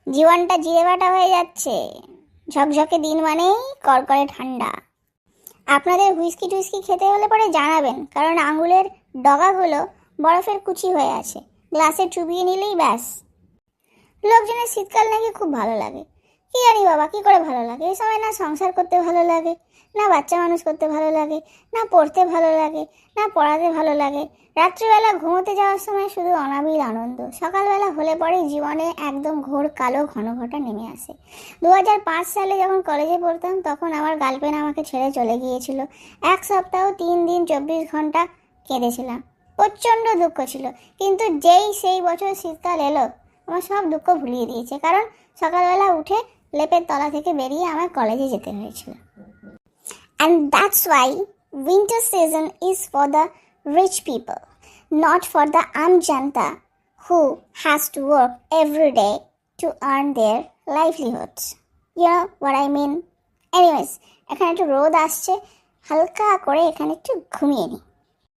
জীবনটা জিরেবাটা হয়ে যাচ্ছে। ঝকঝকে দিন মানেই কড়কড়ে ঠান্ডা। আপনাদের হুইস্কি টুইস্কি খেতে হলে পরে জানাবেন, কারণ আঙুলের ডগাগুলো বরফের কুচি হয়ে আছে, গ্লাসে চুবিয়ে নিলেই ব্যাস। লোকজনের শীতকাল নাকি খুব ভালো লাগে। কি জানি বাবা, কি করে ভালো লাগে? এই সময় না সংসার করতে ভালো লাগে, না বাচ্চা মানুষ করতে ভালো লাগে, না পড়তে ভালো লাগে, না পড়াতে ভালো লাগে। রাত্রিবেলা ঘুমোতে যাওয়ার সময় শুধু অনাবিল আনন্দ। সকালবেলা হলে পরে জীবনে একদম ঘোর কালো ঘনঘটা নেমে আসে। 2005 সালে যখন কলেজে পড়তাম, তখন আমার গার্লফ্রেন্ড আমাকে ছেড়ে চলে গিয়েছিল। 1 সপ্তাহ 3 দিন 24 ঘন্টা কেঁদেছিলাম। প্রচণ্ড দুঃখ ছিল। কিন্তু যেই সেই বছর শীতকাল এলো, আমার সব দুঃখ ভুলিয়ে দিয়েছে। কারণ সকালবেলা উঠে লেপের তলা থেকে বেরিয়ে আমার কলেজে যেতে হয়েছিল। And that's why winter season is for the rich people, not for the amjanta who has to work every day to earn their livelihoods. You know what I mean? Anyways, এখানে একটু রোদ আসছে, হালকা করে এখানে একটু ঘুমিয়ে নিই।